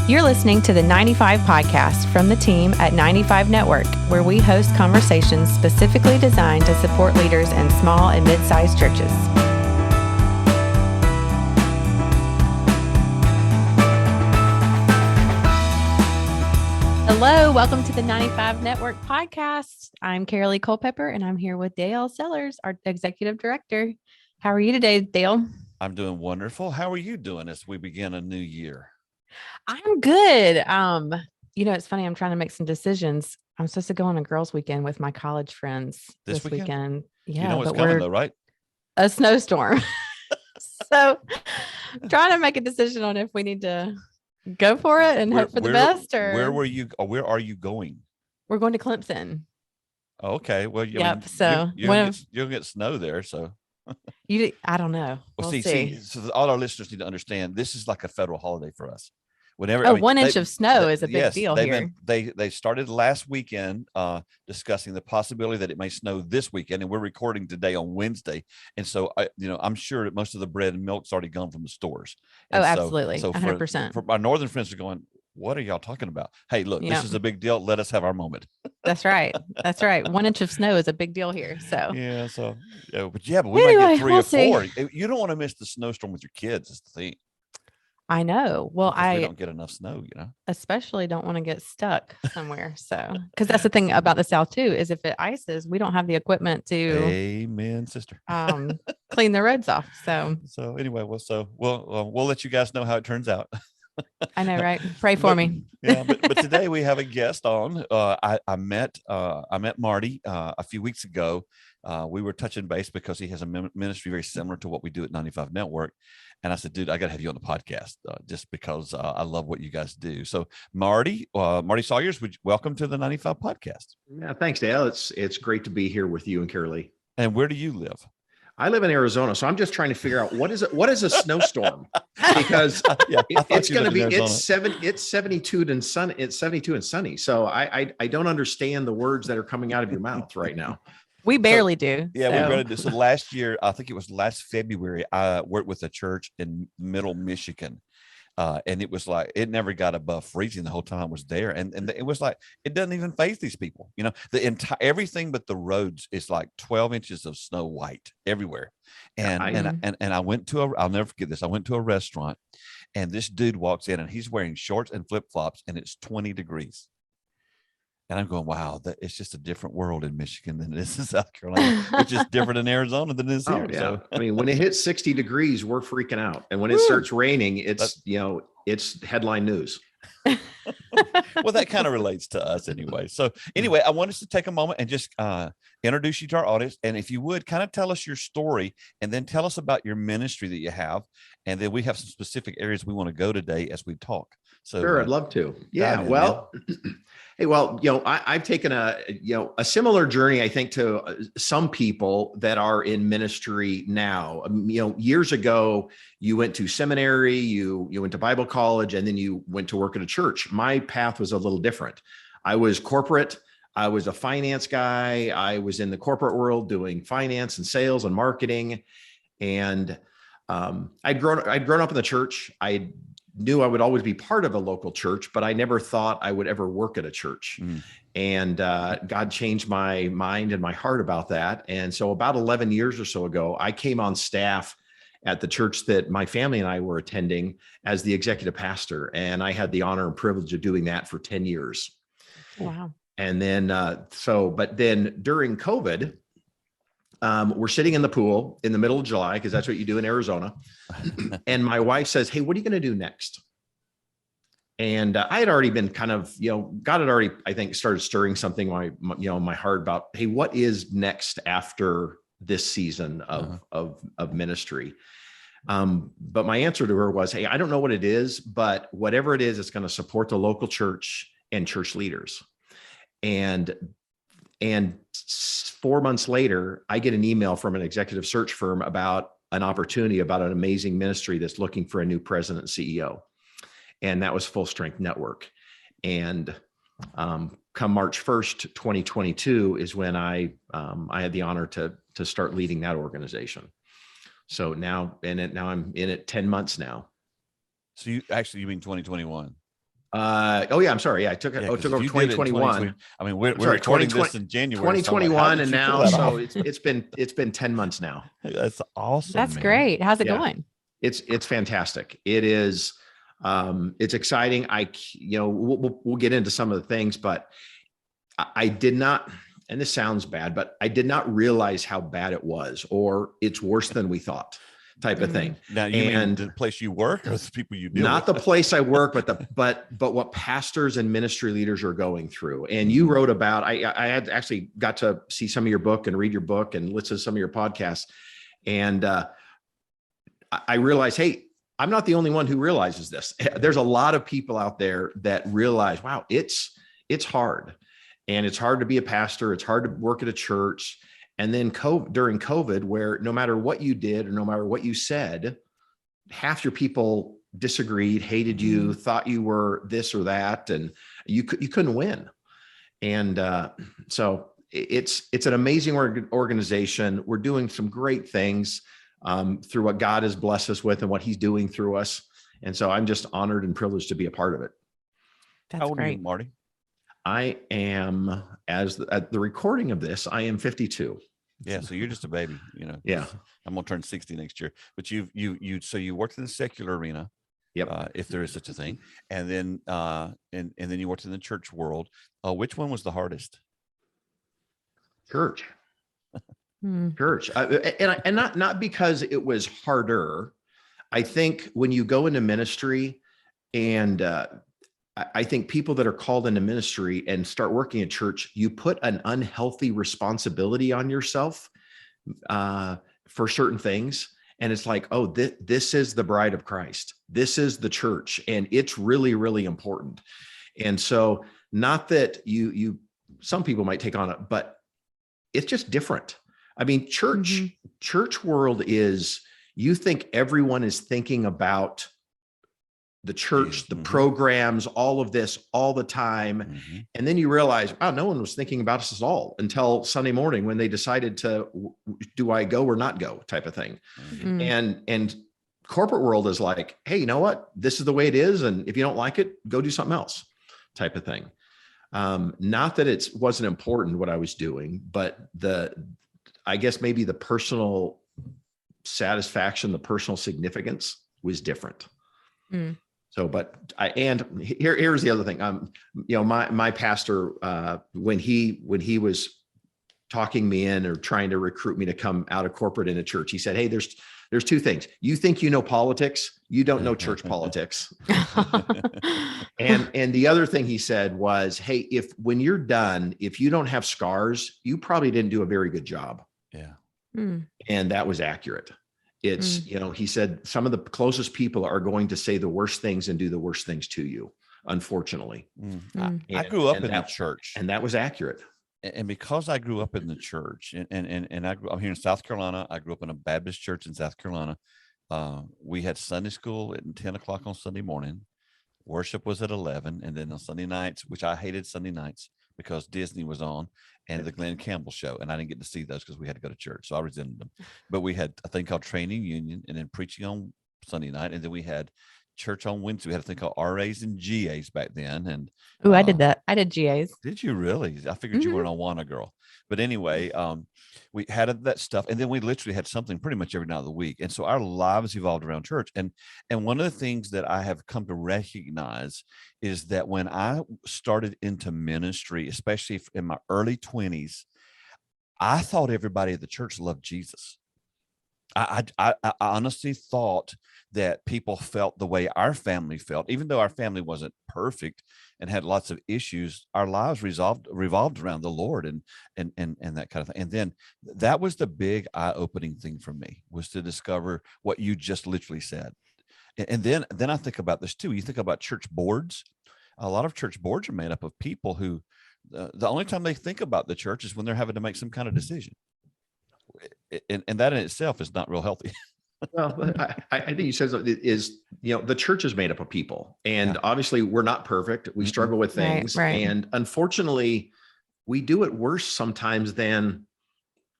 You're listening to the 95Podcast from the team at 95 Network, where we host conversations specifically designed to support leaders in small and mid-sized churches. Hello, welcome to the 95 Network Podcast. I'm Carolee Culpepper, and I'm here with Dale Sellers, our Executive Director. How are you today, Dale? I'm doing wonderful. How are you doing as we begin a new year? I'm good. It's funny. I'm trying to make some decisions. I'm supposed to go on a girls' weekend with my college friends this weekend. Yeah, you know what's coming though, right? A snowstorm. So trying to make a decision on if we need to go for it and hope for the best. Or where are you going? We're going to Clemson. Oh, okay. Well, you'll get snow there. So I don't know. We'll see. So all our listeners need to understand this is like a federal holiday for us. Whenever 1 inch of snow is a big deal here. They started last weekend discussing the possibility that it may snow this weekend, and we're recording today on Wednesday. And so I'm sure that most of the bread and milk's already gone from the stores. And absolutely. So 100%. For our northern friends are going, what are y'all talking about? Hey, look, This is a big deal. Let us have our moment. That's right. 1 inch of snow is a big deal here. So but we might get 3 or 4. You don't want to miss the snowstorm with your kids. Is the thing. I know. Well, we don't get enough snow, especially don't want to get stuck somewhere. So, because that's the thing about the South too, is if it ices, we don't have the equipment to, amen, sister, clean the roads off. So anyway, we'll let you guys know how it turns out. I know, right? Pray for me. Yeah, but today we have a guest on. I met Marty a few weeks ago. We were touching base because he has a ministry very similar to what we do at 95 Network. And I said, dude, I got to have you on the podcast just because I love what you guys do. So Marty Sawyers, welcome to the 95 Podcast. Yeah, thanks, Dale. It's great to be here with you and Carolee. And where do you live? I live in Arizona, so I'm just trying to figure out what is a snowstorm, because it's going to be it's 72 and sunny. It's 72 and sunny. So I don't understand the words that are coming out of your mouth right now. We barely do. Yeah, we barely do. So last year, I think it was last February, I worked with a church in Middle Michigan. And it was like, it never got above freezing the whole time I was there. And it was like, it doesn't even faze these people. Everything but the roads is like 12 inches of snow white everywhere. And I went to I'll never forget this. I went to a restaurant and this dude walks in and he's wearing shorts and flip flops and it's 20 degrees. And I'm going, wow, it's just a different world in Michigan than it is in South Carolina, which is different in Arizona than it is here. Yeah. So I mean, when it hits 60 degrees, we're freaking out. And when it starts raining, it's headline news. Well, that kind of relates to us anyway. So anyway, I want us to take a moment and just introduce you to our audience. And if you would kind of tell us your story and then tell us about your ministry that you have. And then we have some specific areas we want to go today as we talk. So sure, I'd love to. Yeah. Well, hey, I've taken a similar journey, I think, to some people that are in ministry now. Years ago, you went to seminary, you went to Bible college, and then you went to work at a church. My path was a little different. I was corporate. I was a finance guy. I was in the corporate world doing finance and sales and marketing. And I'd grown up in the church. I knew I would always be part of a local church, but I never thought I would ever work at a church. And God changed my mind and my heart about that. And so about 11 years or so ago, I came on staff at the church that my family and I were attending as the executive pastor. And I had the honor and privilege of doing that for 10 years. Wow. And then, but then during COVID, we're sitting in the pool in the middle of July, because that's what you do in Arizona. And my wife says, hey, what are you going to do next? And I had already been kind of, God had already, I think, started stirring something in my heart about, hey, what is next after this season of ministry? But my answer to her was, hey, I don't know what it is, but whatever it is, it's going to support the local church and church leaders. And 4 months later, I get an email from an executive search firm about an opportunity, about an amazing ministry that's looking for a new president and CEO. And that was Full Strength Network. And come March 1st, 2022 is when I had the honor to start leading that organization. So now I'm in it 10 months now. So you mean 2021? Oh yeah, I'm sorry. Yeah, I took it. Yeah, Took if over you did it in 2021. I mean, we're Sorry, recording this in January. 2021, so and I'm like, how now did you pull that so off? it's been 10 months now. That's awesome. That's man. great. How's it Yeah. going? It's fantastic. It is. It's exciting. We'll get into some of the things, but I did not, and this sounds bad, but I did not realize how bad it was, or it's worse than we thought, type of thing. Now, you mean the place you work or the people you deal not with? the place I work, but what pastors and ministry leaders are going through. And you wrote about, I had actually got to see some of your book and read your book and listen to some of your podcasts. And I realized, hey, I'm not the only one who realizes this. There's a lot of people out there that realize, wow, it's hard. And it's hard to be a pastor. It's hard to work at a church. And then during COVID, where no matter what you did or no matter what you said, half your people disagreed, hated you, thought you were this or that, and you couldn't win. And so it's an amazing organization. We're doing some great things through what God has blessed us with and what he's doing through us. And so I'm just honored and privileged to be a part of it. That's How old great. are you, Marty? I am, at the recording of this, I am 52. Yeah, so you're just a baby, Yeah. I'm gonna turn 60 next year. But you worked in the secular arena, if there is such a thing, and then and then you worked in the church world. Which one was the hardest? Church. Church, and not because it was harder. I think when you go into ministry, and I think people that are called into ministry and start working at church, you put an unhealthy responsibility on yourself for certain things. And it's like, oh, this is the bride of Christ. This is the church. And it's really, really important. And so not that some people might take on it, but it's just different. I mean, church world is, you think everyone is thinking about the church, the programs, all of this all the time. And then you realize, wow, no one was thinking about us at all until Sunday morning when they decided to, do I go or not go type of thing. And corporate world is like, hey, you know what? This is the way it is. And if you don't like it, go do something else type of thing. Not that it wasn't important what I was doing, but I guess maybe the personal satisfaction, the personal significance was different. So, but here's the other thing. My pastor, when he was talking me in or trying to recruit me to come out of corporate into church, he said, hey, there's two things. You think you know politics, you don't know church politics. And the other thing he said was, hey, when you're done, if you don't have scars, you probably didn't do a very good job. Yeah. And that was accurate. It's, he said, some of the closest people are going to say the worst things and do the worst things to you, unfortunately. I grew up in that church. And that was accurate. And because I grew up in the church and I'm here in South Carolina, I grew up in a Baptist church in South Carolina. We had Sunday school at 10 o'clock on Sunday morning. Worship was at 11. And then on Sunday nights, which I hated Sunday nights because Disney was on, and the Glenn Campbell show. And I didn't get to see those because we had to go to church. So I resented them. But we had a thing called training union and then preaching on Sunday night. And then we had church on Wednesday. We had a thing called RAs and GAs back then. And I did that. I did GAs. Did you really? I figured you were an Awana girl. But anyway, we had that stuff. And then we literally had something pretty much every night of the week. And so our lives evolved around church. And one of the things that I have come to recognize is that when I started into ministry, especially in my early 20s, I thought everybody at the church loved Jesus. I honestly thought that people felt the way our family felt, even though our family wasn't perfect and had lots of issues. Our lives revolved around the Lord and that kind of thing. And then that was the big eye-opening thing for me, was to discover what you just literally said. And then I think about this too. You think about church boards. A lot of church boards are made up of people who the only time they think about the church is when they're having to make some kind of decision. And that in itself is not real healthy. Well, I think you said is, the church is made up of people, and obviously we're not perfect. We struggle with things. Right. And unfortunately we do it worse sometimes than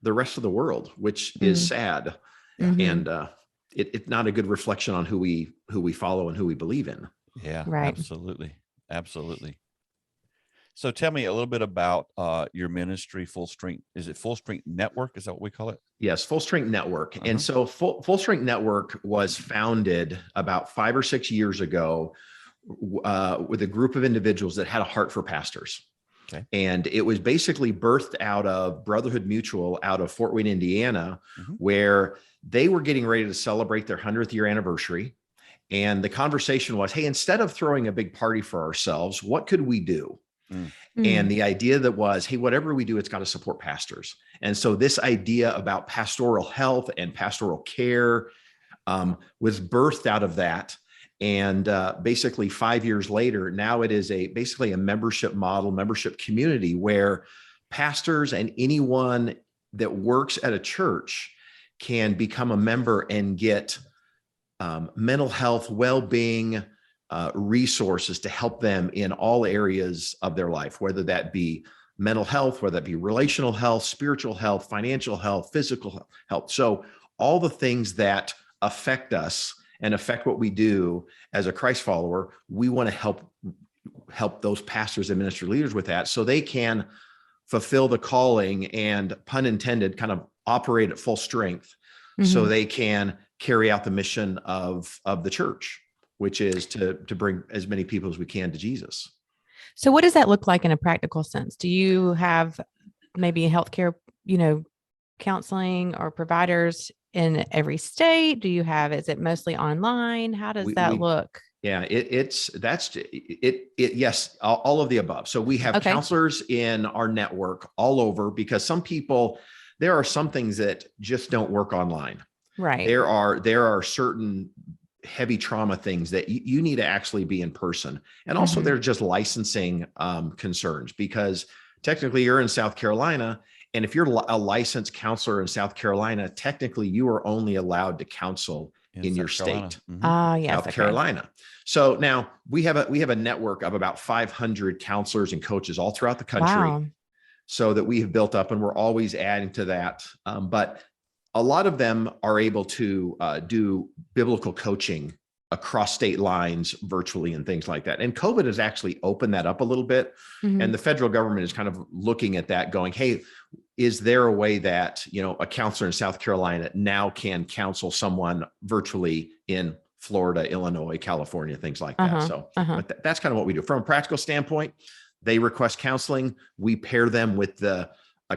the rest of the world, which is sad. And it's not a good reflection on who we follow and who we believe in. Yeah, right. Absolutely. Absolutely. So tell me a little bit about your ministry, Full Strength. Is it Full Strength Network? Is that what we call it? Yes, Full Strength Network. And so Full Strength Network was founded about 5 or 6 years ago with a group of individuals that had a heart for pastors. Okay. And it was basically birthed out of Brotherhood Mutual out of Fort Wayne, Indiana, where they were getting ready to celebrate their 100th year anniversary. And the conversation was, hey, instead of throwing a big party for ourselves, what could we do? And the idea that was, hey, whatever we do, it's got to support pastors. And so this idea about pastoral health and pastoral care was birthed out of that. And basically 5 years later, now it is basically a membership model, membership community where pastors and anyone that works at a church can become a member and get mental health, well-being, resources to help them in all areas of their life, whether that be mental health, whether that be relational health, spiritual health, financial health, physical health. So all the things that affect us and affect what we do as a Christ follower, we want to help those pastors and ministry leaders with that so they can fulfill the calling and, pun intended, kind of operate at full strength so they can carry out the mission of the church, which is to bring as many people as we can to Jesus. So what does that look like in a practical sense? Do you have maybe healthcare, counseling or providers in every state? Is it mostly online? How does that look? Yeah, yes, all of the above. So we have counselors in our network all over, because there are some things that just don't work online. Right. There are certain heavy trauma things that you need to actually be in person. And also there's just licensing concerns, because technically you're in South Carolina. And if you're a licensed counselor in South Carolina, technically you are only allowed to counsel in your state, South Carolina. So now we have a network of about 500 counselors and coaches all throughout the country. So that we have built up, and we're always adding to that. But a lot of them are able to do biblical coaching across state lines virtually and things like that. And COVID has actually opened that up a little bit. And the federal government is kind of looking at that going, hey, is there a way that, a counselor in South Carolina now can counsel someone virtually in Florida, Illinois, California, things like that. So but that's kind of what we do. From a practical standpoint, they request counseling. We pair them with a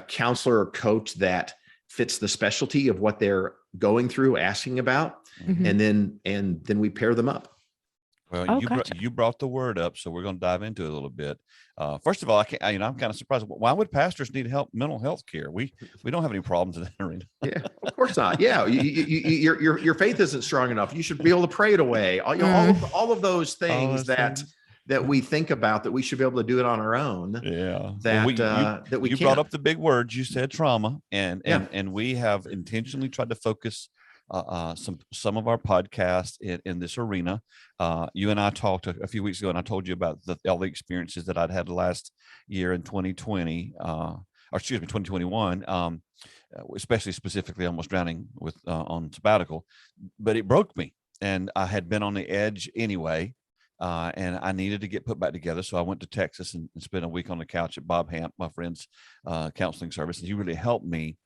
counselor or coach that fits the specialty of what they're going through, asking about, and then we pair them up. Well, you brought the word up, so we're going to dive into it a little bit. First of all, I'm kind of surprised. Why would pastors need mental health care? We don't have any problems in that arena. Yeah, of course not. Yeah, your faith isn't strong enough. You should be able to pray it away. All of those things that we think about, that we should be able to do it on our own. Yeah. You brought up the big words. You said trauma, and we have intentionally tried to focus some of our podcasts in this arena. You and I talked a few weeks ago, and I told you about all the experiences that I'd had last year in 2021, especially specifically almost drowning on sabbatical. But it broke me, and I had been on the edge anyway. And I needed to get put back together. So I went to Texas and spent a week on the couch at Bob Hamp, my friend's counseling service. And he really helped me.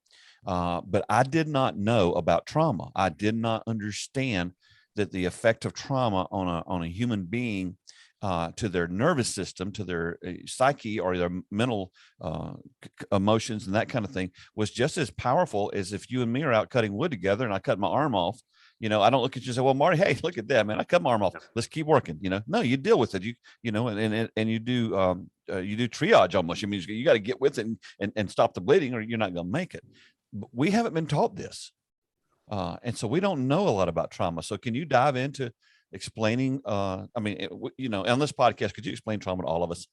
But I did not know about trauma. I did not understand that the effect of trauma on a human being to their nervous system, to their psyche or their mental emotions and that kind of thing was just as powerful as if you and me are out cutting wood together and I cut my arm off. I don't look at you and say, well, Marty, hey, look at that, man. I cut my arm off. Let's keep working. No, you deal with it. And you do triage almost. I mean, you got to get with it and stop the bleeding or you're not going to make it. But we haven't been taught this. And so we don't know a lot about trauma. So can you dive into explaining, on this podcast, could you explain trauma to all of us?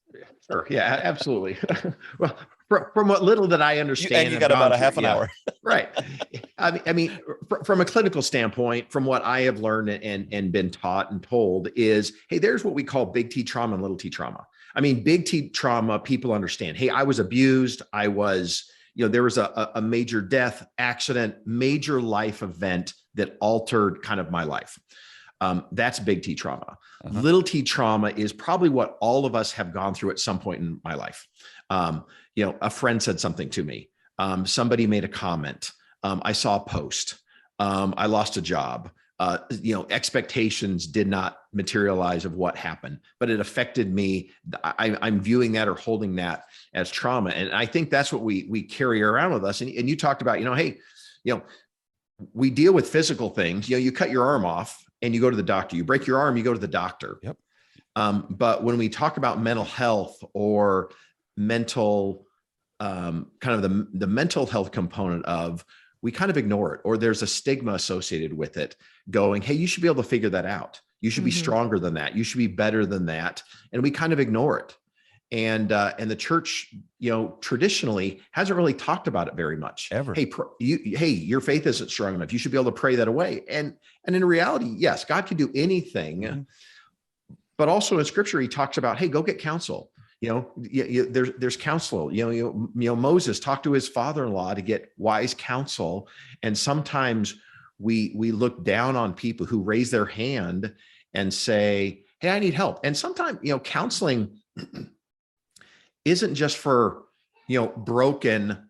Sure. Yeah, absolutely. Well, from what little that I understand, you got about a half an hour. Right. I mean, from a clinical standpoint, from what I have learned and been taught and told is, hey, there's what we call big T trauma and little T trauma. I mean, big T trauma, people understand, hey, I was abused. I was, there was a major death, accident, major life event that altered kind of my life. That's big T trauma. Uh-huh. Little T trauma is probably what all of us have gone through at some point in my life. A friend said something to me. Somebody made a comment. I saw a post. I lost a job. Expectations did not materialize of what happened, but it affected me. I'm viewing that or holding that as trauma. And I think that's what we carry around with us. And you talked about, hey, we deal with physical things. You cut your arm off and you go to the doctor. You break your arm, you go to the doctor. Yep. But when we talk about mental health or mental, kind of the mental health component of, we kind of ignore it, or there's a stigma associated with it going, hey, you should be able to figure that out. You should be stronger than that. You should be better than that. And we kind of ignore it. And the church, traditionally hasn't really talked about it very much. Ever. Hey, your faith isn't strong enough. You should be able to pray that away. And in reality, yes, God can do anything, but also in scripture, he talks about, hey, go get counsel. There's counsel. Moses talked to his father-in-law to get wise counsel, and sometimes we look down on people who raise their hand and say, "Hey, I need help." And sometimes, counseling isn't just for broken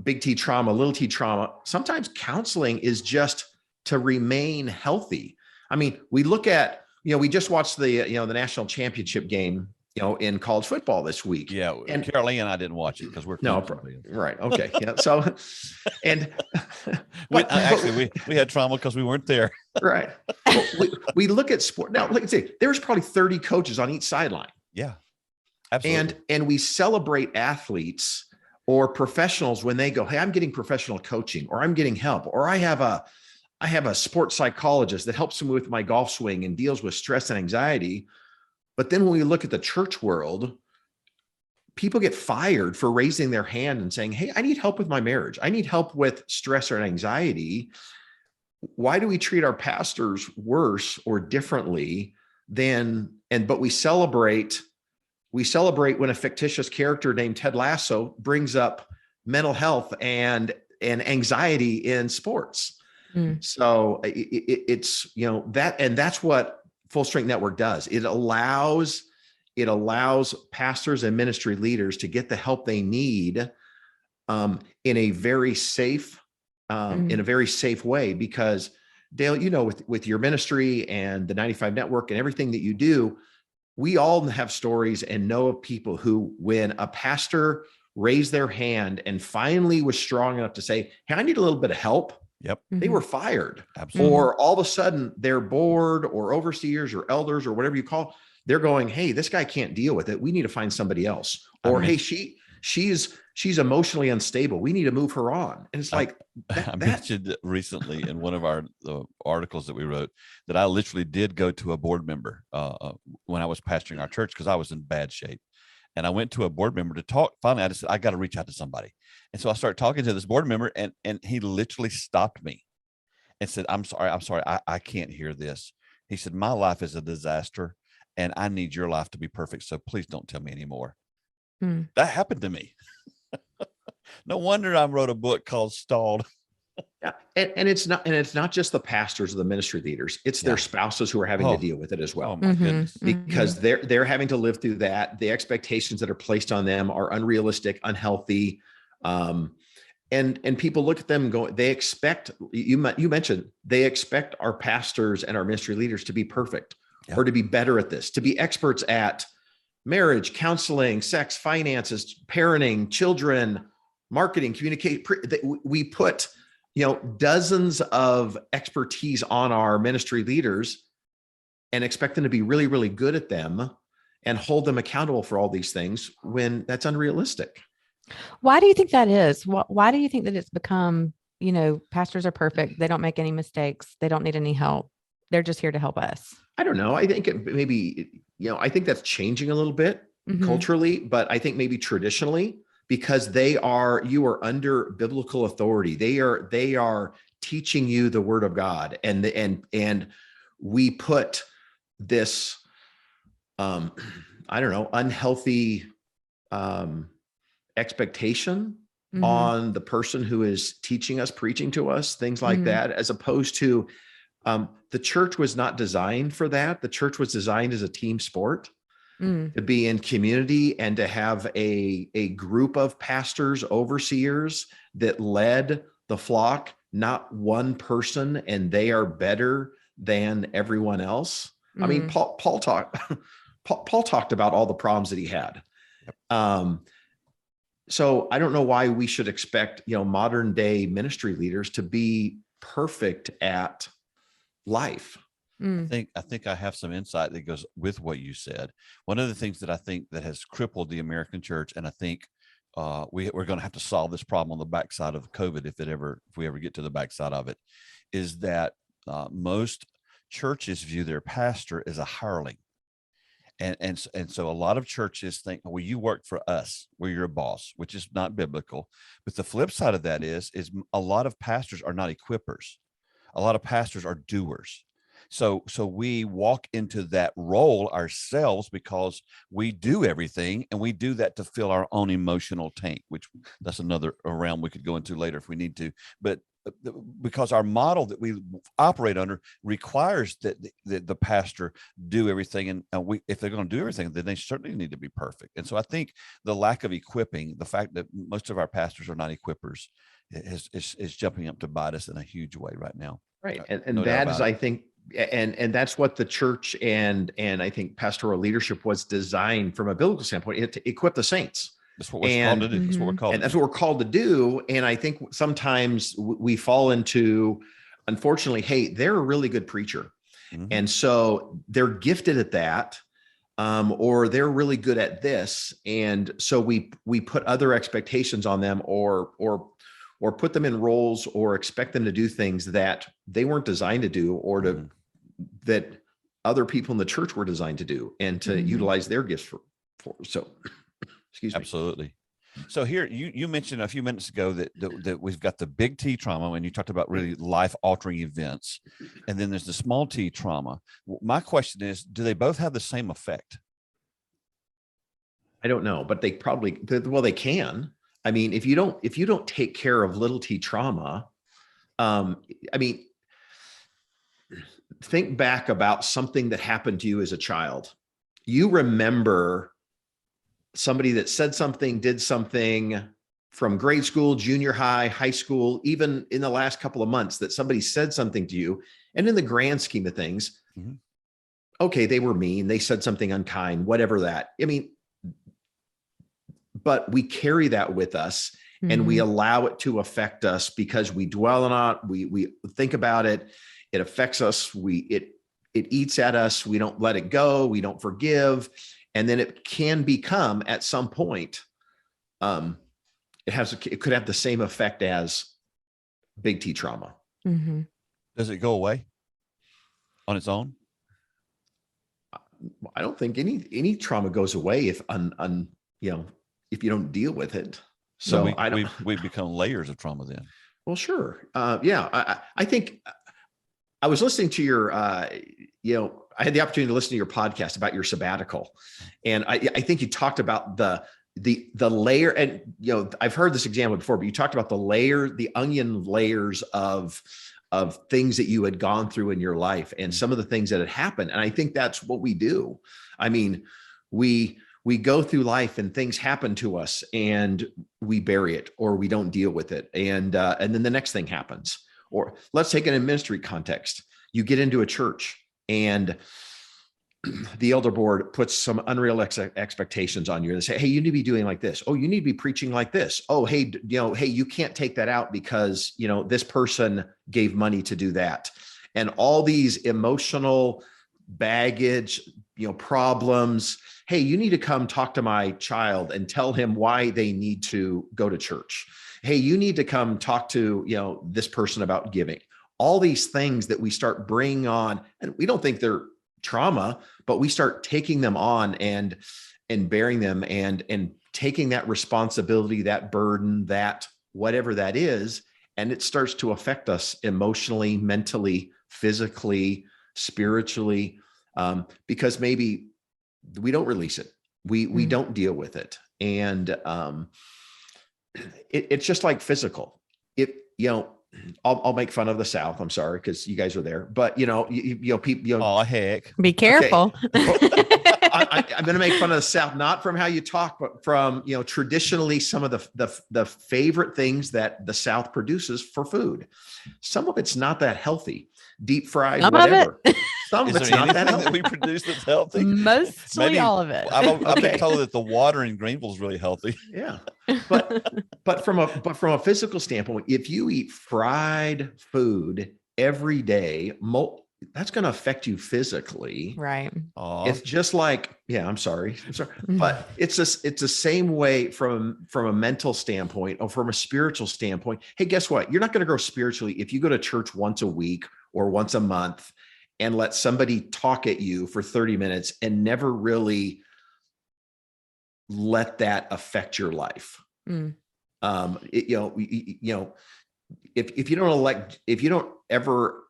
big T trauma, little T trauma. Sometimes counseling is just to remain healthy. I mean, we look at we just watched the the national championship game. In college football this week. Yeah. And Carolee and I didn't watch it because we're right. Okay. Yeah. So, and we had trauma because we weren't there. Right. We look at sport now. Let's say there's probably 30 coaches on each sideline. Yeah. Absolutely. And we celebrate athletes or professionals when they go, hey, I'm getting professional coaching, or I'm getting help, or I have a sports psychologist that helps me with my golf swing and deals with stress and anxiety. But then when we look at the church world, people get fired for raising their hand and saying, hey, I need help with my marriage. I need help with stress or anxiety. Why do we treat our pastors worse or differently but we celebrate when a fictitious character named Ted Lasso brings up mental health and anxiety in sports. So it's, that, and that's what Full Strength Network does. It allows pastors and ministry leaders to get the help they need in a very safe way. Because Dale, with your ministry and the 95 Network and everything that you do, we all have stories and know of people who, when a pastor raised their hand and finally was strong enough to say, hey, I need a little bit of help. Yep. They were fired. Absolutely. Or all of a sudden their board or overseers or elders or whatever you call, they're going, hey, this guy can't deal with it. We need to find somebody else. Or, hey, she's emotionally unstable. We need to move her on. And it's like, I mentioned recently in one of our articles that we wrote that I literally did go to a board member when I was pastoring our church because I was in bad shape. And I went to a board member to talk. Finally, I just said, I got to reach out to somebody. And so I started talking to this board member, and he literally stopped me and said, I'm sorry. I can't hear this. He said, my life is a disaster and I need your life to be perfect. So please don't tell me anymore. That happened to me. No wonder I wrote a book called Stalled. Yeah. And it's not just the pastors or the ministry leaders, it's their spouses who are having to deal with it as well. Oh my goodness. Because they're having to live through that. The expectations that are placed on them are unrealistic, unhealthy. And people look at them and go, they expect, you mentioned, they expect our pastors and our ministry leaders to be perfect or to be better at this, to be experts at marriage, counseling, sex, finances, parenting, children, marketing, communicate. We put dozens of expertise on our ministry leaders and expect them to be really, really good at them and hold them accountable for all these things when that's unrealistic. Why do you think that is? Why do you think that it's become, pastors are perfect. They don't make any mistakes. They don't need any help. They're just here to help us. I don't know. I think I think that's changing a little bit culturally, but I think maybe traditionally, because you are under biblical authority. They are teaching you the word of God. And we put this, unhealthy, expectation on the person who is teaching us, preaching to us, things like that, as opposed to, The church was not designed for that. The church was designed as a team sport, to be in community and to have a group of pastors, overseers that led the flock, not one person, and they are better than everyone else. I mean, Paul talked about all the problems that he had. So I don't know why we should expect, modern day ministry leaders to be perfect at life. I think I have some insight that goes with what you said. One of the things that I think that has crippled the American church, and I think we're going to have to solve this problem on the backside of COVID if we ever get to the backside of it, is that most churches view their pastor as a hireling. And so a lot of churches think, well, you work for us, we're your boss, which is not biblical. But the flip side of that is a lot of pastors are not equippers. A lot of pastors are doers. So we walk into that role ourselves because we do everything, and we do that to fill our own emotional tank, which that's another realm we could go into later if we need to. But because our model that we operate under requires that the pastor do everything, and if they're going to do everything, then they certainly need to be perfect. And so I think the lack of equipping, the fact that most of our pastors are not equippers, is jumping up to bite us in a huge way right now. Right. And that is, I think, and that's what the church and I think pastoral leadership was designed from a biblical standpoint, to equip the saints. That's what we're called to do. That's what we're called to do. That's what we're called to do. And I think sometimes we fall into, unfortunately, hey, they're a really good preacher. And so they're gifted at that, or they're really good at this. And so we put other expectations on them, or put them in roles, or expect them to do things that they weren't designed to do, or that other people in the church were designed to do, and to utilize their gifts for. So, excuse me. Absolutely. So here, you mentioned a few minutes ago that we've got the big T trauma, and you talked about really life-altering events, and then there's the small T trauma. My question is, do they both have the same effect? I don't know, but they probably, well, they can. I mean, if you don't take care of little T trauma, I mean, think back about something that happened to you as a child. You remember somebody that said something, did something from grade school, junior high, high school, even in the last couple of months, that somebody said something to you. And in the grand scheme of things, okay, they were mean, they said something unkind, whatever that. I mean, but we carry that with us, and we allow it to affect us because we dwell on it. We think about it. It affects us. It eats at us. We don't let it go. We don't forgive. And then it can become, at some point, it could have the same effect as big T trauma. Does it go away on its own? I don't think any trauma goes away if if you don't deal with it. So we become layers of trauma then. Well, sure. Yeah. I think I was listening to your, I had the opportunity to listen to your podcast about your sabbatical. And I think you talked about the layer, and, I've heard this example before, but you talked about the onion layers of things that you had gone through in your life, and some of the things that had happened. And I think that's what we do. I mean, we go through life and things happen to us, and we bury it, or we don't deal with it. And then the next thing happens. Or let's take an in ministry context. You get into a church, and the elder board puts some unrealistic expectations on you. They say, hey, you need to be doing like this. Oh, you need to be preaching like this. Oh, hey, hey, you can't take that out because, this person gave money to do that. And all these emotional baggage, problems. Hey, you need to come talk to my child and tell him why they need to go to church. Hey, you need to come talk to, this person about giving. All these things that we start bringing on, and we don't think they're trauma, but we start taking them on and bearing them and taking that responsibility, that burden, that whatever that is, and it starts to affect us emotionally, mentally, physically, spiritually, because maybe we don't release it. We don't deal with it. And it's just like physical. I'll make fun of the South. I'm sorry, because you guys are there, but people, Oh, heck. Be careful. I'm going to make fun of the South, not from how you talk, but from, traditionally some of the favorite things that the South produces for food. Some of it's not that healthy, deep fried, Some whatever. of it. Some of Is it's there not that anything that healthy. we produce that's healthy? Mostly Maybe all of it. I've Okay. been told that the water in Greenville is really healthy. Yeah. But from a physical standpoint, if you eat fried food every day, that's going to affect you physically. Right. It's just like, I'm sorry, but it's the same way from a mental standpoint or from a spiritual standpoint. Hey, guess what? You're not going to grow spiritually if you go to church once a week or once a month and let somebody talk at you for 30 minutes and never really let that affect your life. Mm. If you don't ever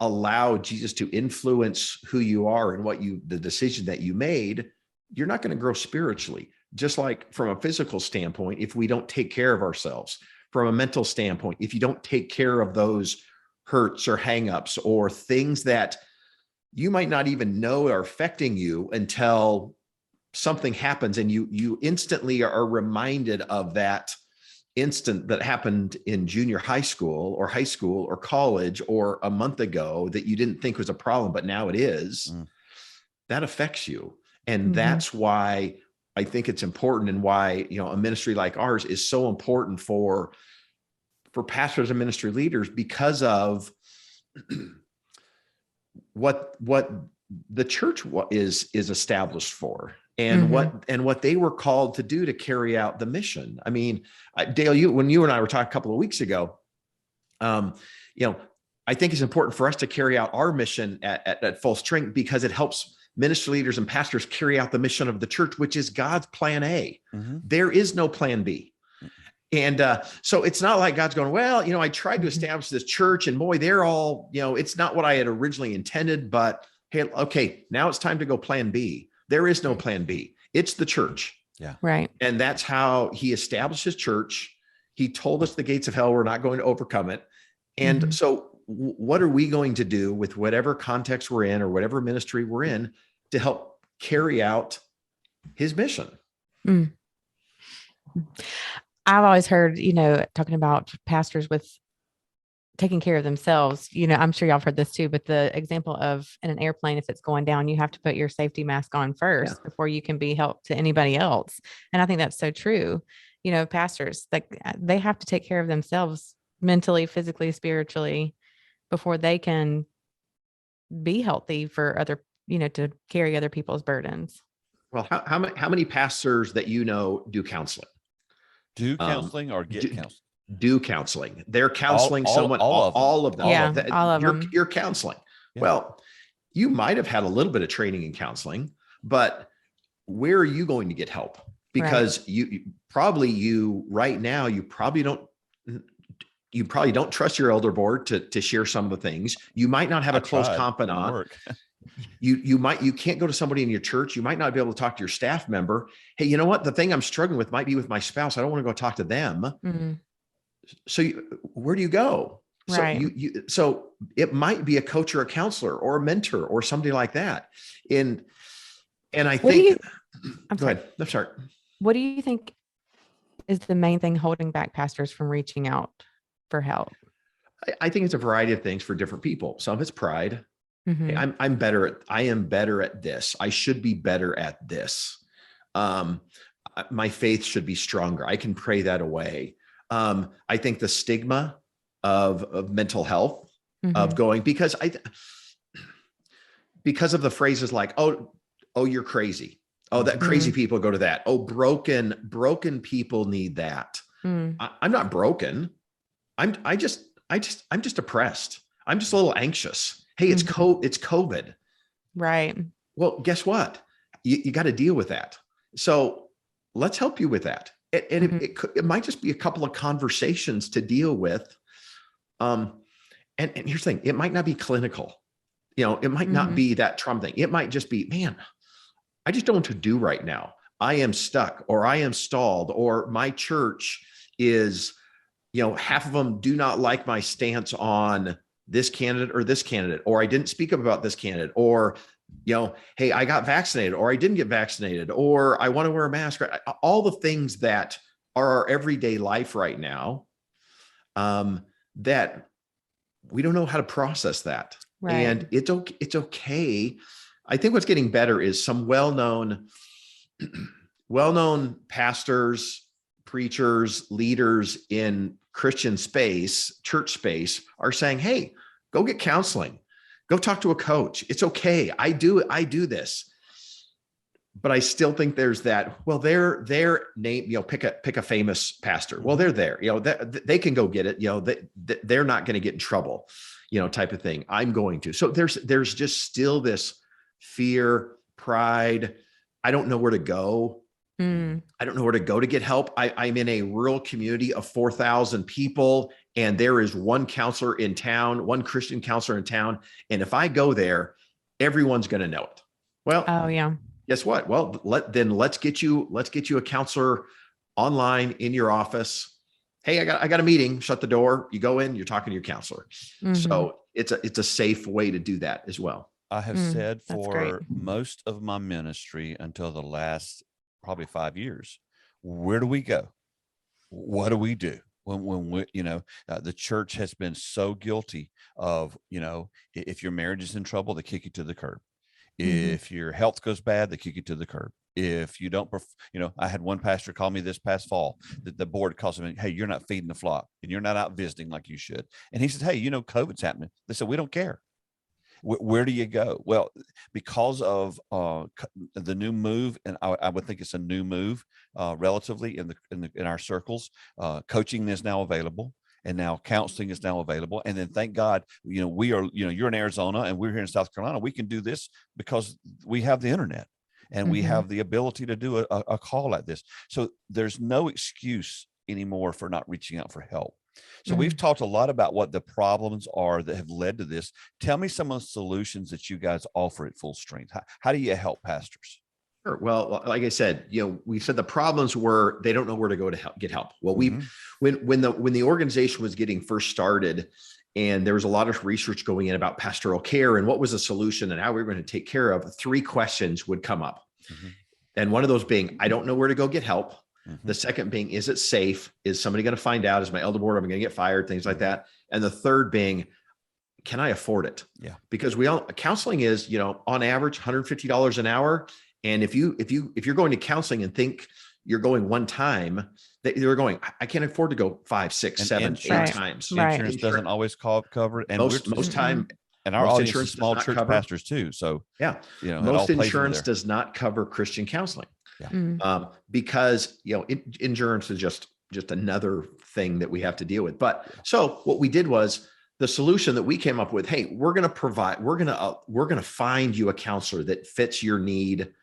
allow Jesus to influence who you are and the decision that you made, you're not going to grow spiritually. Just like from a physical standpoint, if we don't take care of ourselves, from a mental standpoint, if you don't take care of those hurts or hangups or things that you might not even know are affecting you until something happens and you instantly are reminded of that instant that happened in junior high school or college or a month ago that you didn't think was a problem, but now it is. That affects you. And that's why I think it's important, and why, a ministry like ours is so important for pastors and ministry leaders, because of what the church is established for. And what they were called to do to carry out the mission. I mean, Dale, when you and I were talking a couple of weeks ago, I think it's important for us to carry out our mission at full strength, because it helps ministry leaders and pastors carry out the mission of the church, which is God's plan A. There is no plan B. And so it's not like God's going, well, I tried to establish this church and boy, they're all, it's not what I had originally intended, but hey, okay, now it's time to go plan B. There is no plan B. It's the church. Yeah. Right. And that's how he established his church. He told us the gates of hell were not going to overcome it. And so what are we going to do with whatever context we're in or whatever ministry we're in to help carry out his mission? I've always heard, talking about pastors with taking care of themselves. I'm sure y'all have heard this too, but the example of in an airplane, if it's going down, you have to put your safety mask on first before you can be help to anybody else. And I think that's so true. Pastors, like, they have to take care of themselves mentally, physically, spiritually, before they can be healthy for other, to carry other people's burdens. Well, how many pastors that do counseling? Do counseling or get counseling? Do counseling. They're counseling someone, all of them. All of them. You're counseling. Yeah. Well, you might have had a little bit of training in counseling, but where are you going to get help? Because you probably don't trust your elder board to share some of the things. You might not have a close confidant. You can't go to somebody in your church. You might not be able to talk to your staff member. Hey, you know what? The thing I'm struggling with might be with my spouse. I don't want to go talk to them. So where do you go? Right. So it might be a coach or a counselor or a mentor or somebody like that. And I think, go ahead. I'm sorry. What do you think is the main thing holding back pastors from reaching out for help? I think it's a variety of things for different people. Some of it's pride. Hey, I am better at this. I should be better at this. My faith should be stronger. I can pray that away. I think the stigma of mental health, of going, because of the phrases like, oh, you're crazy. Oh, that crazy people go to that. Oh, broken people need that. I'm not broken. I'm just depressed. I'm just a little anxious. Hey, it's COVID. Right. Well, guess what? You got to deal with that. So let's help you with that. And it might just be a couple of conversations to deal with. And here's the thing, it might not be clinical. It might not be that trauma thing. It might just be, man, I just don't know what to do right now. I am stuck, or I am stalled, or my church is half of them do not like my stance on this candidate, or I didn't speak up about this candidate, or, hey, I got vaccinated, or I didn't get vaccinated, or I want to wear a mask. All the things that are our everyday life right now, that we don't know how to process that. Right. And it's okay. I think what's getting better is some well-known pastors, preachers, leaders in Christian space, church space are saying, hey, go get counseling, go talk to a coach. It's okay. I do this. But I still think there's that, well, their name, pick a famous pastor. Well, they're there, they can go get it. They're not going to get in trouble, type of thing. I'm going to. So there's just still this fear, pride. I don't know where to go. I don't know where to go to get help. I'm in a rural community of 4,000 people, and there is one counselor in town, one Christian counselor in town. And if I go there, everyone's going to know it. Well, oh yeah. Guess what? Well, let's get you a counselor online in your office. Hey, I got a meeting. Shut the door. You go in. You're talking to your counselor. So it's a safe way to do that as well. I have said for most of my ministry until the last probably 5 years, where do we go? What do we do? When we, the church has been so guilty of, if your marriage is in trouble, they kick you to the curb. If your health goes bad, they kick you to the curb. If you don't, I had one pastor call me this past fall that the board calls him, hey, you're not feeding the flock and you're not out visiting like you should. And he said, hey, COVID's happening. They said, we don't care. Where do you go? Well, because of the new move, and I would think it's a new move relatively in our circles. Coaching is now available, and now counseling is now available. And then thank God, we are, you're in Arizona and we're here in South Carolina. We can do this because we have the internet and we have the ability to do a call like this. So there's no excuse anymore for not reaching out for help. So we've talked a lot about what the problems are that have led to this. Tell me some of the solutions that you guys offer at Full Strength. How do you help pastors? Sure. Well, like I said, we said the problems were they don't know where to go to get help. Well, when the organization was getting first started, and there was a lot of research going in about pastoral care and what was the solution and how we were going to take care of, 3 questions would come up. And one of those being, I don't know where to go get help. The second being, is it safe? Is somebody going to find out? Is my elder board, am I going to get fired? Things like that. And the third being, can I afford it? Yeah. Because counseling is, on average, $150 an hour. And if you're going to counseling and think you're going one time, they're going, I can't afford to go 5, 6, 7, 8 times. Insurance doesn't always cover it. And most time. And our audience is small church pastors too. So yeah, most insurance does not cover Christian counseling. Yeah. Because, insurance is just another thing that we have to deal with. But so what we did was the solution that we came up with, hey, we're going to find you a counselor that fits your need,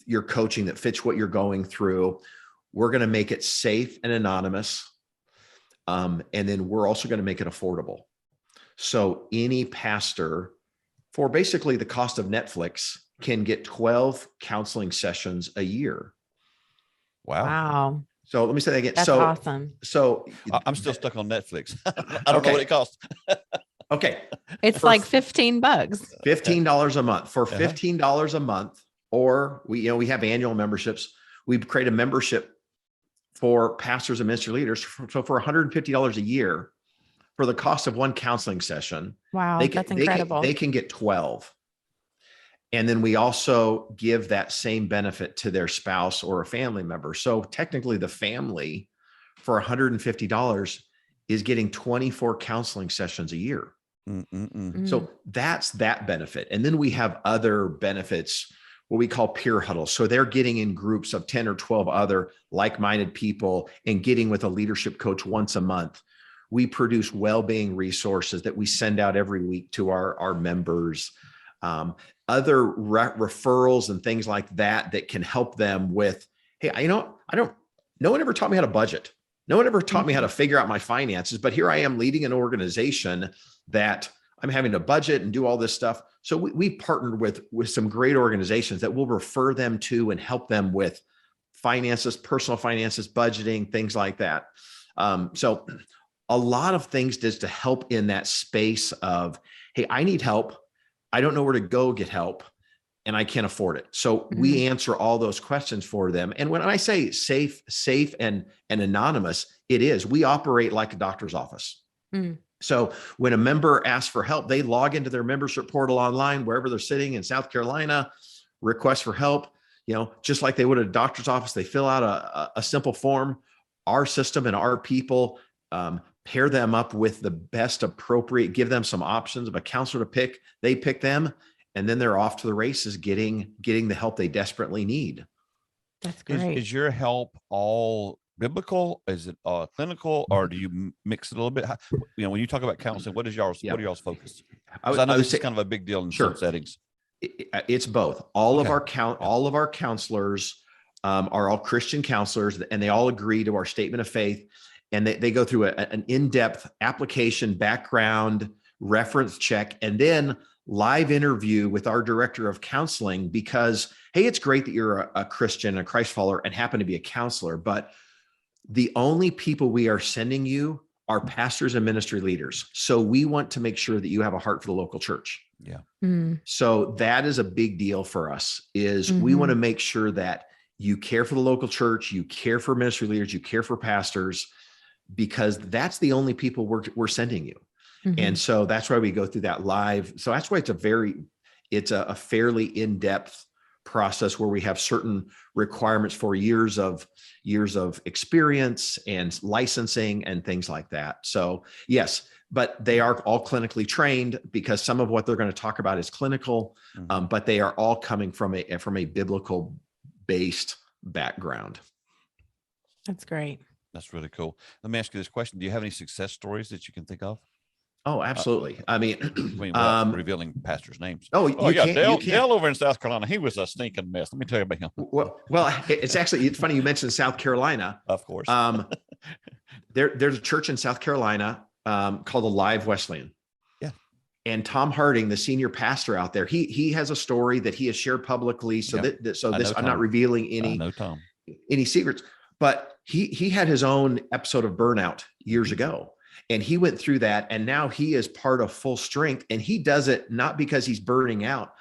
your coaching that fits what you're going through. We're going to make it safe and anonymous. And then we're also going to make it affordable. So any pastor, for basically the cost of Netflix, can get 12 counseling sessions a year. Wow. So let me say that again. That's awesome. So I'm still stuck on Netflix. I don't know what it costs. Okay. It's like $15. $15 a month. For $15 a month, or we have annual memberships. We create a membership for pastors and ministry leaders. So for $150 a year, for the cost of one counseling session, wow, that's incredible. They can get 12. And then we also give that same benefit to their spouse or a family member. So technically the family for $150 is getting 24 counseling sessions a year. So that's that benefit. And then we have other benefits, what we call peer huddles. So they're getting in groups of 10 or 12 other like-minded people and getting with a leadership coach once a month. We produce well-being resources that we send out every week to our members. Other referrals and things like that can help them with, hey, no one ever taught me how to budget. No one ever taught me how to figure out my finances, but here I am leading an organization that I'm having to budget and do all this stuff. So we partnered with some great organizations that will refer them to and help them with finances, personal finances, budgeting, things like that. So a lot of things just to help in that space of, hey, I need help. I don't know where to go get help, and I can't afford it. So we answer all those questions for them. And when I say safe and anonymous, it is. We operate like a doctor's office. So when a member asks for help, they log into their membership portal online, wherever they're sitting in South Carolina, request for help, just like they would at a doctor's office. They fill out a simple form. Our system and our people pair them up with the best appropriate, give them some options of a counselor to pick. They pick them, and then they're off to the races getting the help they desperately need. That's great. Is your help all biblical? Is it clinical, or do you mix it a little bit? When you talk about counseling, what are y'all's focus? I know this is kind of a big deal in some settings. It's both. All of our counselors are all Christian counselors, and they all agree to our statement of faith. And they go through an in-depth application, background, reference check, and then live interview with our director of counseling, because, hey, it's great that you're a Christian, a Christ follower, and happen to be a counselor, but the only people we are sending you are pastors and ministry leaders. So we want to make sure that you have a heart for the local church. Yeah. So that is a big deal for us, is we want to make sure that you care for the local church, you care for ministry leaders, you care for pastors, because that's the only people we're sending you. And so that's why we go through that live. So that's why it's a fairly in-depth process where we have certain requirements for years of experience and licensing and things like that. So yes, but they are all clinically trained, because some of what they're going to talk about is clinical, but they are all coming from a biblical based background. That's great. That's really cool. Let me ask you this question. Do you have any success stories that you can think of? Oh, absolutely. Without revealing pastors' names. Dale over in South Carolina, he was a stinking mess. Let me tell you about him. Well, it's funny you mentioned South Carolina. Of course. There's a church in South Carolina called Alive Wesleyan. Yeah. And Tom Harding, the senior pastor out there, he has a story that he has shared publicly. So I'm not revealing any secrets, but he had his own episode of burnout years ago. And he went through that, and now he is part of Full Strength, and he does it not because he's burning out,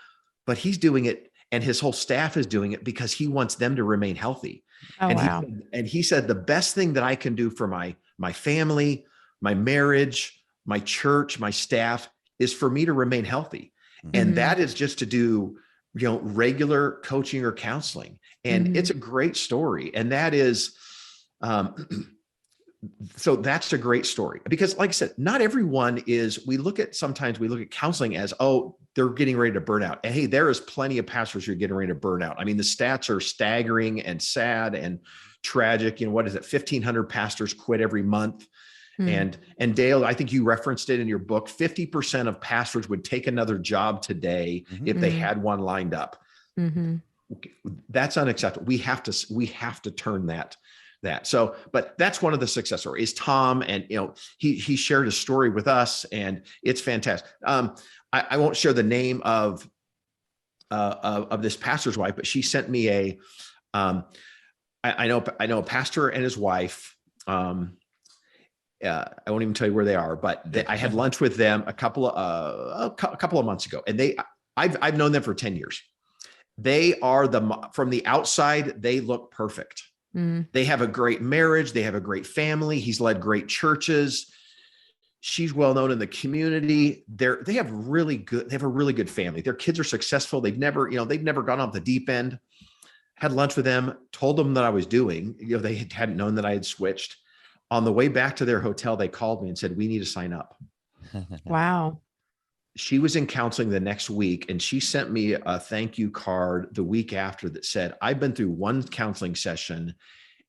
but he's doing it, and his whole staff is doing it because he wants them to remain healthy. Wow. He said, the best thing that I can do for my family, my marriage, my church, my staff, is for me to remain healthy. And that is just to do, regular coaching or counseling. And it's a great story. And that is, so that's a great story, because like I said, not everyone we look at counseling as, oh, they're getting ready to burn out. And hey, there is plenty of pastors who are getting ready to burn out. I mean, the stats are staggering and sad and tragic. What is it? 1,500 pastors quit every month. And Dale, I think you referenced it in your book, 50% of pastors would take another job today if they had one lined up. That's unacceptable. We have to turn that. So, but that's one of the success stories is Tom. And, he shared a story with us, and it's fantastic. I won't share the name of this pastor's wife, but she sent me I know a pastor and his wife. I won't even tell you where they are, but I had lunch with them a couple of months ago, and I've known them for 10 years. They are from the outside, they look perfect. They have a great marriage. They have a great family. He's led great churches. She's well known in the community. They have a really good family. Their kids are successful. They've never gone off the deep end. Had lunch with them, told them that I was doing, they hadn't known that I had switched. On the way back to their hotel, they called me and said, we need to sign up. Wow. She was in counseling the next week, and she sent me a thank you card the week after that said, I've been through one counseling session,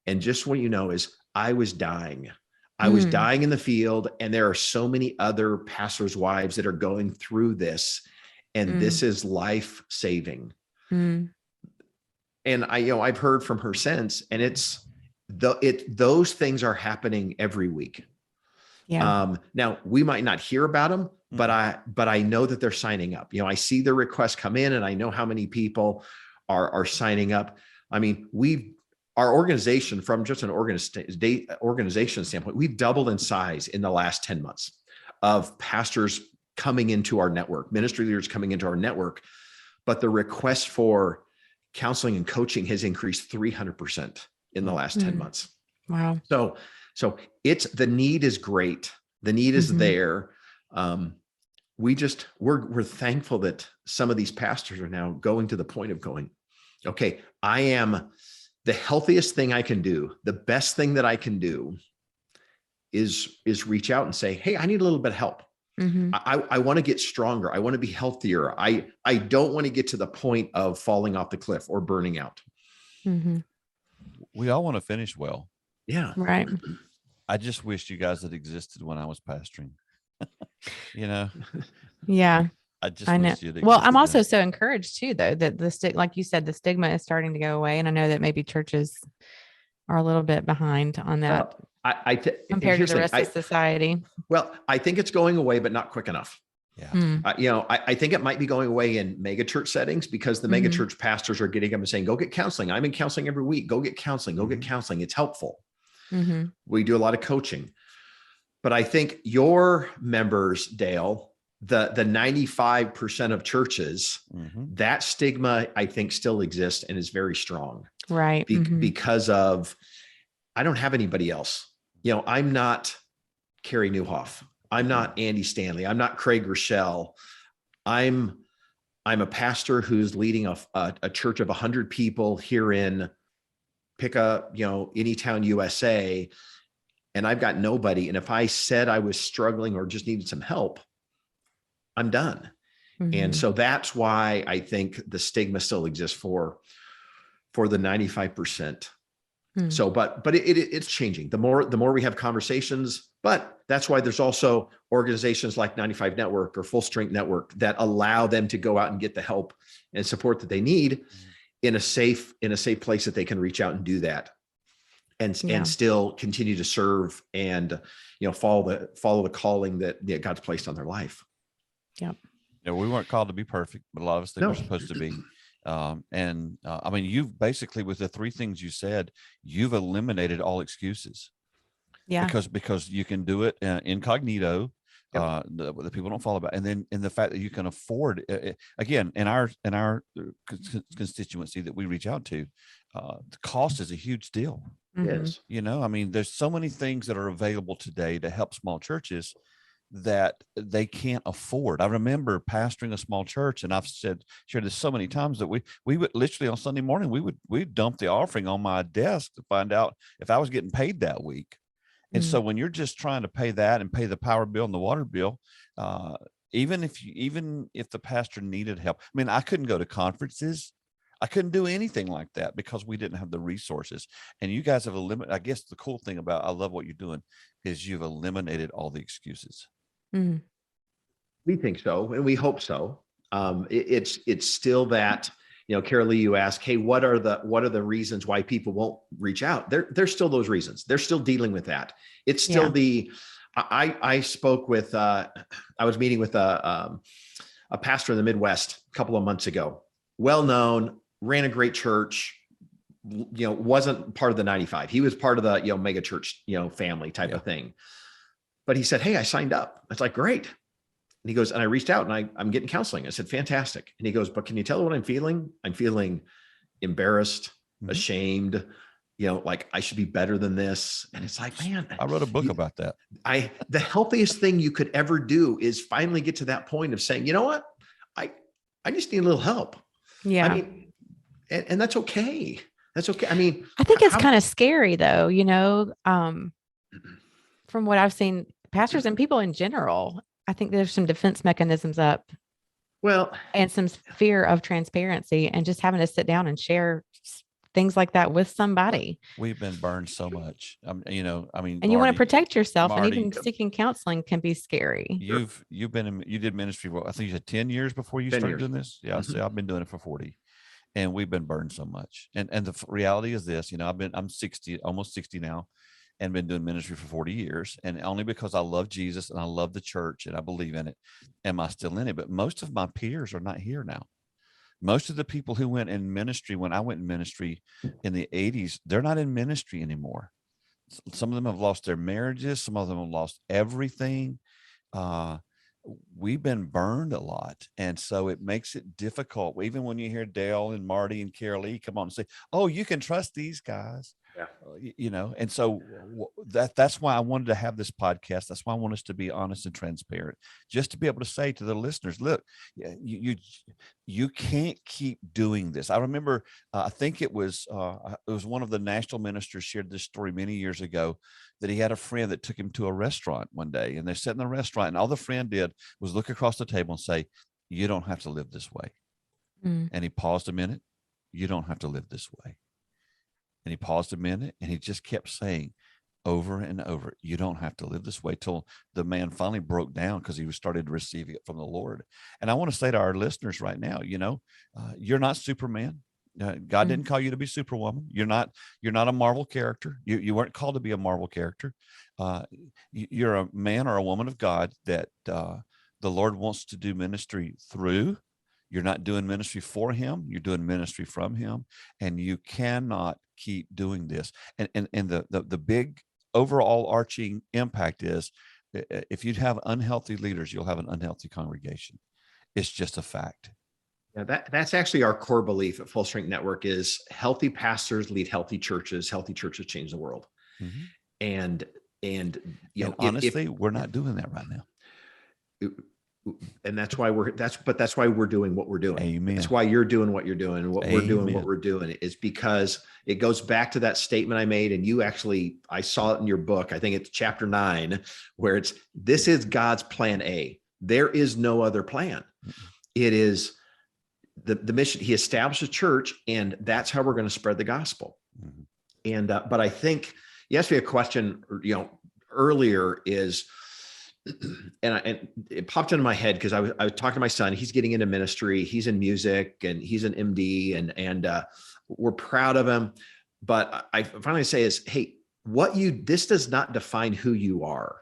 and just what you know is I was dying. I was dying in the field, and there are so many other pastors' wives that are going through this, and this is life-saving. And I've heard from her since, and those things are happening every week. Yeah. Now we might not hear about them, but I know that they're signing up. I see the requests come in, and I know how many people are signing up. I mean, our organization, from just an organization standpoint, we've doubled in size in the last 10 months of pastors coming into our network, ministry leaders coming into our network. But the request for counseling and coaching has increased 300% in the last 10 months. Wow. So the need is great. The need is there. We're thankful that some of these pastors are now going to the point of going, okay, I am the healthiest thing I can do. The best thing that I can do is reach out and say, hey, I need a little bit of help. I want to get stronger. I want to be healthier. I don't want to get to the point of falling off the cliff or burning out. We all want to finish well. Yeah. Right. I just wish you guys had existed when I was pastoring. Yeah. I know. Well, I'm also so encouraged too, though, that like you said, the stigma is starting to go away. And I know that maybe churches are a little bit behind on that compared to the rest of society. Well, I think it's going away, but not quick enough. Yeah. I think it might be going away in mega church settings because the mega church pastors are getting up and saying, go get counseling. I'm in counseling every week. Go get counseling. Go get counseling. It's helpful. We do a lot of coaching. But I think your members, Dale, the 95% of churches, that stigma, I think, still exists and is very strong. Right. Because of, I don't have anybody else. I'm not Carrie Newhoff. I'm not Andy Stanley. I'm not Craig Rochelle. I'm a pastor who's leading a church of 100 people here in any town, USA. And I've got nobody. And if I said I was struggling or just needed some help, I'm done. And so that's why I think the stigma still exists for the 95%. So, but it's changing. The more we have conversations, but that's why there's also organizations like 95 Network or Full Strength Network that allow them to go out and get the help and support that they need in a safe place that they can reach out and do that. And still continue to serve and, follow the calling that God's placed on their life. Yep. We weren't called to be perfect, but a lot of us think we're supposed to be. I mean, you've basically, with the three things you said, you've eliminated all excuses. Yeah. Because you can do it incognito. The people don't follow about, and then in the fact that you can afford again in our constituency that we reach out to, the cost is a huge deal. Yes. I mean, there's so many things that are available today to help small churches that they can't afford. I remember pastoring a small church, and I've shared this so many times that we would literally on Sunday morning, we'd dump the offering on my desk to find out if I was getting paid that week. And so when you're just trying to pay that and pay the power bill and the water bill, even if the pastor needed help, I mean, I couldn't go to conferences. I couldn't do anything like that because we didn't have the resources. And you guys have eliminated, I guess the cool thing about, I love what you're doing is you've eliminated all the excuses. We think so. And we hope so. It's still that, Carolee, you ask, hey, what are the reasons why people won't reach out? There's still those reasons. They're still dealing with that. It's still I spoke with, I was meeting with a pastor in the Midwest a couple of months ago, well-known, ran a great church, wasn't part of the 95. He was part of the, mega church, family type of thing. But he said, hey, I signed up. I was like, great. And he goes, and I reached out and I'm getting counseling. I said, fantastic. And he goes, but can you tell what I'm feeling? I'm feeling embarrassed, ashamed, like I should be better than this. And it's like, man, I wrote a book about that. The healthiest thing you could ever do is finally get to that point of saying, you know what? I just need a little help. Yeah. I mean, and that's okay. That's okay. I mean, I think it's kind of scary though, from what I've seen, pastors and people in general, I think there's some defense mechanisms up. Well, and some fear of transparency and just having to sit down and share things like that with somebody. We've been burned so much. I mean, and you want to protect yourself, Marty, and even seeking counseling can be scary. You did ministry. Well, I think you said 10 years before you started doing this. Yeah. So I've been doing it for 40 and we've been burned so much. And the reality is this, I'm 60, almost 60 now, and been doing ministry for 40 years. And only because I love Jesus and I love the church and I believe in it, am I still in it. But most of my peers are not here now. Most of the people who went in ministry, when I went in ministry in the 80s, they're not in ministry anymore. Some of them have lost their marriages. Some of them have lost everything. We've been burned a lot. And so it makes it difficult. Even when you hear Dale and Marty and Carol Lee come on and say, oh, you can trust these guys. Yeah. And so that's why I wanted to have this podcast. That's why I want us to be honest and transparent, just to be able to say to the listeners, look, you can't keep doing this. I remember, I think it was one of the national ministers shared this story many years ago, that he had a friend that took him to a restaurant one day, and they're sitting in the restaurant, and all the friend did was look across the table and say, you don't have to live this way. And he paused a minute. You don't have to live this way. And he paused a minute, and he just kept saying over and over, you don't have to live this way, till the man finally broke down because he started receiving it from the Lord. And I want to say to our listeners right now, you're not Superman. God didn't call you to be Superwoman. You're not a Marvel character. You weren't called to be a Marvel character. You're a man or a woman of God that the Lord wants to do ministry through. You're not doing ministry for him. You're doing ministry from him, and you cannot keep doing this. And the big overall arching impact is, if you have unhealthy leaders, you'll have an unhealthy congregation. It's just a fact. Yeah, that's actually our core belief at Full Strength Network is healthy pastors lead healthy churches change the world. And honestly, we're not doing that right now. And that's why that's why we're doing what we're doing. Amen. That's why you're doing what you're doing. And what Amen. We're doing what we're doing is because it goes back to that statement I made. And I saw it in your book. I think it's chapter 9, where this is God's plan A. There is no other plan. It is the mission. He established a church, and that's how we're going to spread the gospel. And, but I think you asked me a question, earlier is, and it popped into my head because I was talking to my son. He's getting into ministry. He's in music, and he's an MD, and we're proud of him. But I finally say is, hey, this does not define who you are.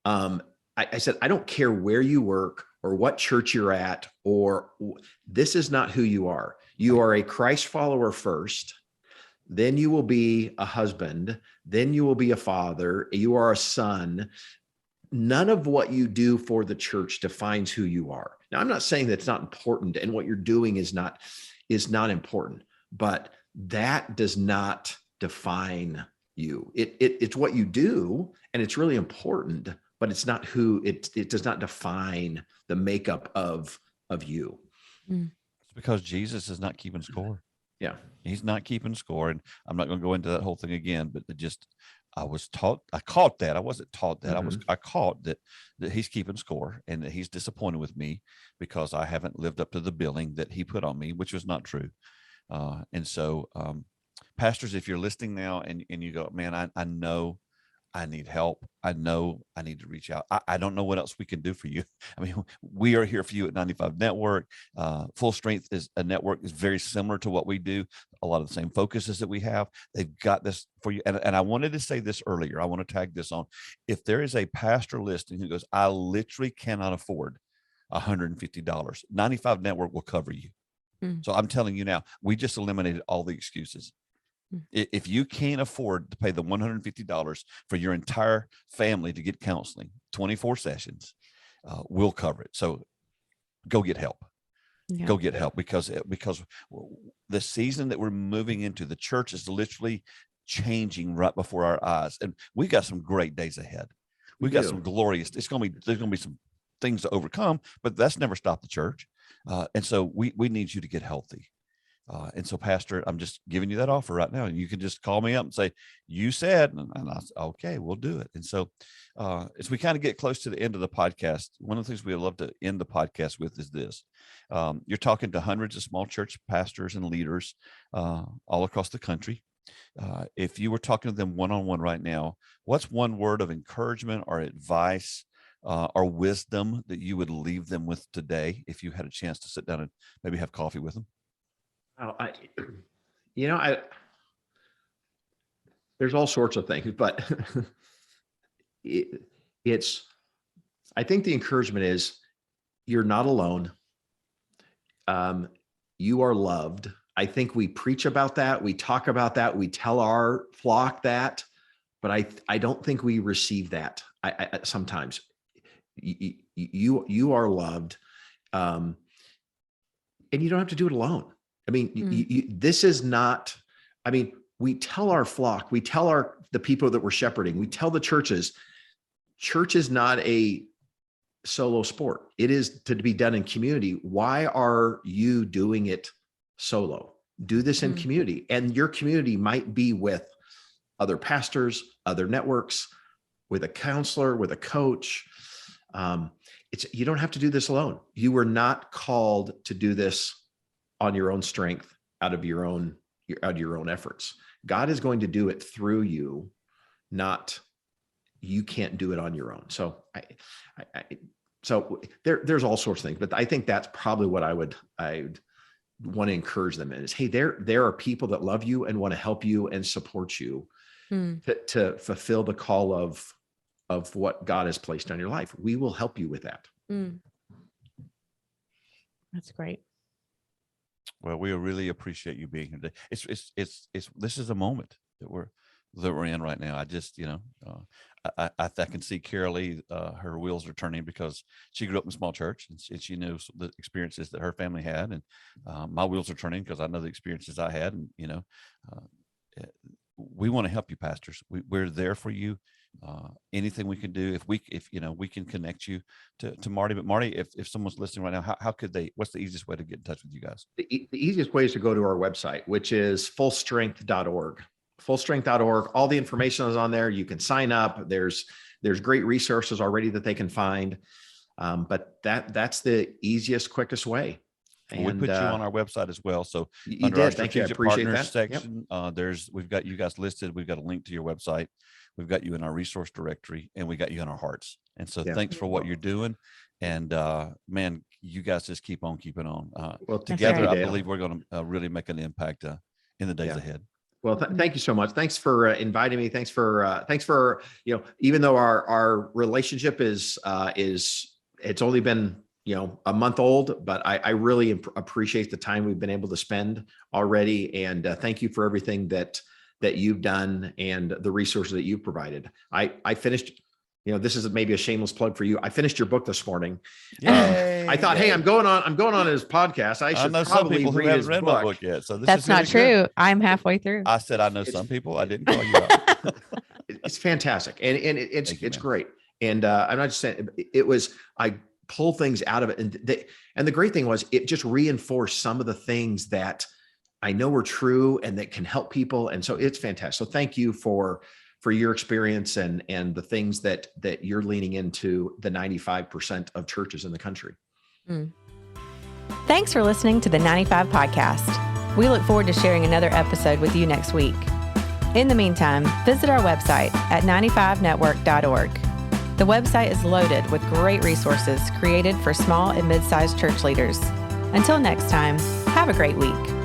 I said, I don't care where you work or what church you're at, or this is not who you are. You are a Christ follower first. Then you will be a husband. Then you will be a father. You are a son. None of what you do for the church defines who you are. Now, I'm not saying that's not important, and what you're doing is not important, but that does not define you. It's what you do, and it's really important, but it's not who it does not define the makeup of you. It's because Jesus is not keeping score. Yeah, he's not keeping score, and I'm not going to go into that whole thing again. But I caught that. I wasn't taught that. I caught that he's keeping score, and that he's disappointed with me because I haven't lived up to the billing that he put on me, which was not true. And so, pastors, if you're listening now and you go, man, I know I need help. I know I need to reach out. I don't know what else we can do for you. I mean, we are here for you at 95 Network. Full Strength is a network is very similar to what we do. A lot of the same focuses that we have. They've got this for you. And I wanted to say this earlier. I want to tag this on. If there is a pastor listening who goes, I literally cannot afford $150, 95 Network will cover you. So I'm telling you now, we just eliminated all the excuses. If you can't afford to pay the $150 for your entire family to get counseling, 24 sessions, we'll cover it. So go get help. Yeah. Go get help because the season that we're moving into, the church is literally changing right before our eyes. And we got some great days ahead. We've got some glorious, there's going to be some things to overcome, but that's never stopped the church. And so we need you to get healthy. And so, Pastor, I'm just giving you that offer right now. And you can just call me up and say, you said, and I said, okay, we'll do it. And so as we kind of get close to the end of the podcast, one of the things we love to end the podcast with is this. You're talking to hundreds of small church pastors and leaders all across the country. If you were talking to them one-on-one right now, what's one word of encouragement or advice or wisdom that you would leave them with today if you had a chance to sit down and maybe have coffee with them? There's all sorts of things, but I think the encouragement is you're not alone. you are loved. I think we preach about that. We talk about that. We tell our flock that, but I don't think we receive that. I sometimes you are loved. And you don't have to do it alone. I mean, this is not, I mean, we tell our flock, we tell the people that we're shepherding, we tell the churches, church is not a solo sport. It is to be done in community. Why are you doing it solo? Do this in community. And your community might be with other pastors, other networks, with a counselor, with a coach. You don't have to do this alone. You were not called to do this on your own strength, out of your own efforts. God is going to do it through you, not you can't do it on your own. So there's all sorts of things, but I think that's probably what I would want to encourage them in is, hey, there are people that love you and want to help you and support you to fulfill the call of what God has placed on your life. We will help you with that. That's great. Well, we really appreciate you being here today. This is a moment that we're in right now. I just, I can see Carol Lee, her wheels are turning because she grew up in a small church and she knows the experiences that her family had. And my wheels are turning because I know the experiences I had. And, we want to help you, pastors. We're there for you. Anything we can do, if we can connect you to Marty. But Marty, if someone's listening right now, how could they? What's the easiest way to get in touch with you guys? The easiest way is to go to our website, which is fullstrength.org. Fullstrength.org. All the information is on there. You can sign up. There's great resources already that they can find. But that's the easiest, quickest way. And we put you on our website as well. So under our strategic partners section, we've got you guys listed. We've got a link to your website. We've got you in our resource directory, and we got you in our hearts. And so thanks for what you're doing. And man, you guys just keep on keeping on. Well, together, I believe we're going to really make an impact in the days ahead. Well, thank you so much. Thanks for inviting me. Thanks for even though our relationship is it's only been a month old, but I really appreciate the time we've been able to spend already. And thank you for everything that you've done and the resources that you've provided. I finished, this is maybe a shameless plug for you. I finished your book this morning. I thought, hey, I'm going on his podcast. I should probably read his book. My book yet. So that's not true. I'm halfway through. I said, I know some people. I didn't call you out. It's fantastic. And it's great. And I'm not just saying I pull things out of it. And the great thing was it just reinforced some of the things that I know are true and that can help people. And so it's fantastic. So thank you for your experience and the things that you're leaning into the 95% of churches in the country. Thanks for listening to the 95 Podcast. We look forward to sharing another episode with you next week. In the meantime, visit our website at 95network.org. The website is loaded with great resources created for small and mid-sized church leaders. Until next time, have a great week.